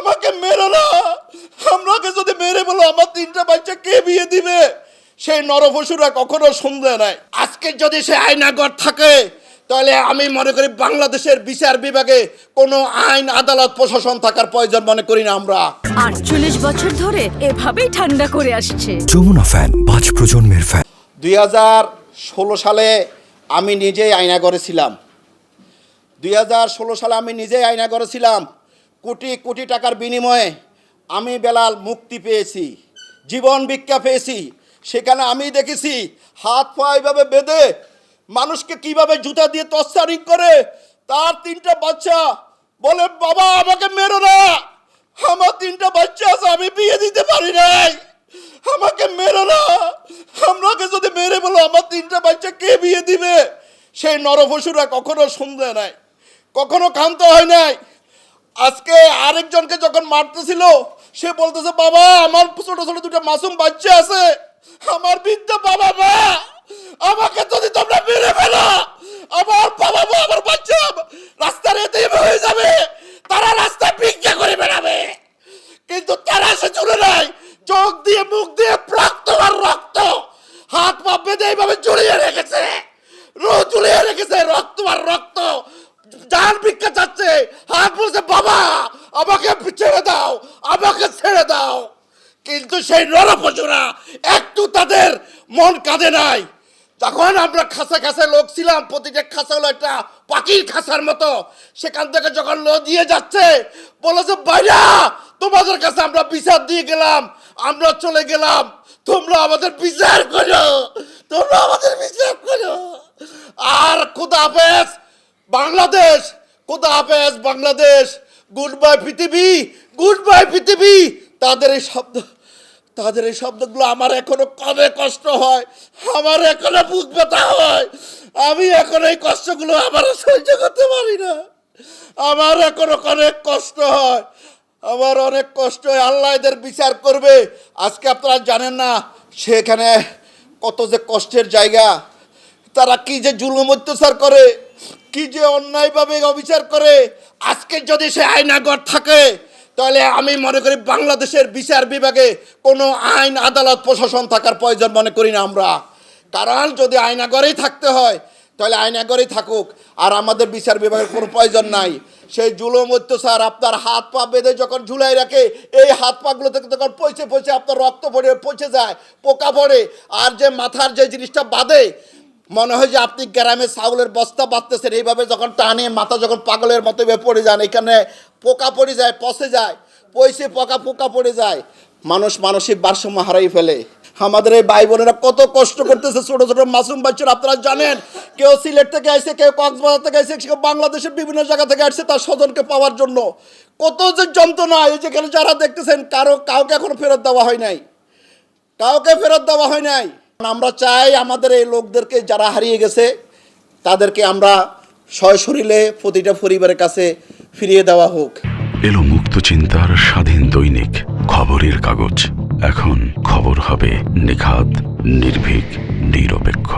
আমাকে মেরো না। আমাকে যদি মেরে বলো আমার 3টা বাচ্চা কে বিয়ে দিবে? সেই নরপশুরা কখনো শুনবে না। আজকে যদি সে আয়নাগর থাকে তাহলে আমি মনে করি বাংলাদেশের বিচার বিভাগে কোনো আইন আদালত প্রশাসন থাকার প্রয়োজন মনে করি না। আমরা 48 বছর ধরে এভাবেই ঠান্ডা করে আসছে। যমুনা ফ্যান 5 প্রজন্মের ফ্যান। 2016 সালে আমি নিজেই আয়নাগরে ছিলাম। 2016 সালে আমি নিজেই আয়নাগরে ছিলাম। কোটি কোটি টাকার বিনিময়ে আমি বেলাল মুক্তি পেয়েছি, জীবন ভিক্ষা পেয়েছি। সেখানে আমি দেখেছি হাত পা এইভাবে বেঁধে মানুষকে কিভাবে জুতা দিয়ে তছাড়ি করে। তার 3টা বাচ্চা বলে বাবা আমাকে মেরো না, আমার 3টা বাচ্চা আছে, আমি বিয়ে দিতে পারি নাই, আমাকে মেরো না। আমাকে যদি মেরে বলো আমার 3টা বাচ্চা কে বিয়ে দিবে? সেই নরপশুরা কখনো শুনবে নাই, কখনো ক্ষান্ত হয় নাই। আজকে আরেকজনকে যখন মারতেছিল সে বলতেছে বাবা আমার ছোট ছোট 2টা মাসুম বাচ্চা আছে, আমার বৃদ্ধ বাবা মা, আমাকে যদি তোমরা মেরে ফেলো আমার বাবা মা আমার বাচ্চা রাস্তার এতিম হয়ে যাবে, তারা রাস্তায় ভিক্ষা করে বেড়াবে। কিন্তু তারা সে চলে নাই, চোখ দিয়ে মুখ দিয়ে রক্ত আর রক্ত, হাত পা বেঁধে এইভাবে জড়িয়ে রেখেছে, ঝুলিয়ে রেখেছে, রক্ত আর রক্ত। যার ভিক্ষা চাচ্ছে, হাত বলছে বাবা আমাকে ছেড়ে দাও, আমাকে ছেড়ে দাও। কিন্তু সেই নরপশুরা একটু তাদের মন কাঁদে নাই। তখন আমরা খাঁচা খাঁচা লোক ছিলাম, প্রতিটা খাঁচা হলো একটা পাখির খাঁচার মতো। সেখান থেকে যখন দিয়ে যাচ্ছে বলেছে ভাইরা তোমাদের কাছে আমরা বিচার দিয়ে গেলাম, আমরা চলে গেলাম, তোমরা আমাদের বিচার করো, তোমরা আমাদের বিচার করো। আর খুদা হাফেজ বাংলাদেশ, খুদা হাফেজ বাংলাদেশ, গুড বাই পৃথিবী, গুড বাই পৃথিবী। তাদের এই শব্দগুলো আমার এখনো কবে কষ্ট হয়, আমার এখনো বুক ব্যথা হয়। আমি এখন এই কষ্টগুলো আমার সহ্য করতে পারি না, আমার এখনো অনেক কষ্ট হয়, আমার অনেক কষ্ট হয়। আল্লাহ এদের বিচার করবে। আজকে আপনারা জানেন না সেখানে কত যে কষ্টের জায়গা, তারা কি যে জুলুম অত্যাচার করে, কি যে অন্যায়ভাবে অবিচার করে। আজকে যদি সে আয়নাগর থাকে তাহলে আমি মনে করি বাংলাদেশের বিচার বিভাগে কোনো আইন আদালত প্রশাসন থাকার প্রয়োজন মনে করি না আমরা। কারণ যদি আয়নাগরেই থাকতে হয় তাহলে আয়নাগরেই থাকুক, আর আমাদের বিচার বিভাগের কোনো প্রয়োজন নাই। সেই জুলুম অত্যাচার আপনার হাত পা বেঁধে যখন ঝুলাই রাখে, এই হাত পাগুলো থেকে তখন পচে পচে আপনার রক্ত পচে যায়, পোকা পড়ে। আর যে মাথার যে জিনিসটা বাঁধে মনে হয় যে আপনি গ্রামে চাউলের বস্তা বাঁধতেছেন, এইভাবে যখন টানে মাথা যখন পাগলের মতো পড়ে যান, এখানে পোকা পড়ে যায়, পচে যায়, পয়সে পোকা পড়ে যায়, মানুষ মানসিক ভারসাম্য হারাই ফেলে। আমাদের এই ভাই বোনেরা কত কষ্ট করতেছে, ছোট ছোট মাসুম বাচ্চারা। আপনারা জানেন কেউ সিলেট থেকে আসছে, কেউ কক্সবাজার থেকে আসছে, কেউ বাংলাদেশের বিভিন্ন জায়গা থেকে আসছে তার স্বজনকে পাওয়ার জন্য। কত যে যন্ত্রণা, এই যেখানে যারা দেখতেছেন কাউকে এখনো ফেরত দেওয়া হয় নাই, কাউকে ফেরত দেওয়া হয় নাই। আমরা চাই আমাদের এই লোকদেরকে যারা হারিয়ে গেছে তাদেরকে আমরা সশরীরে প্রতিটা পরিবারের কাছে ফিরিয়ে দেওয়া হোক। এলো মুক্ত চিন্তার স্বাধীন দৈনিক খবরের কাগজ। এখন খবর হবে নিখাত, নির্ভীক, নিরপেক্ষ।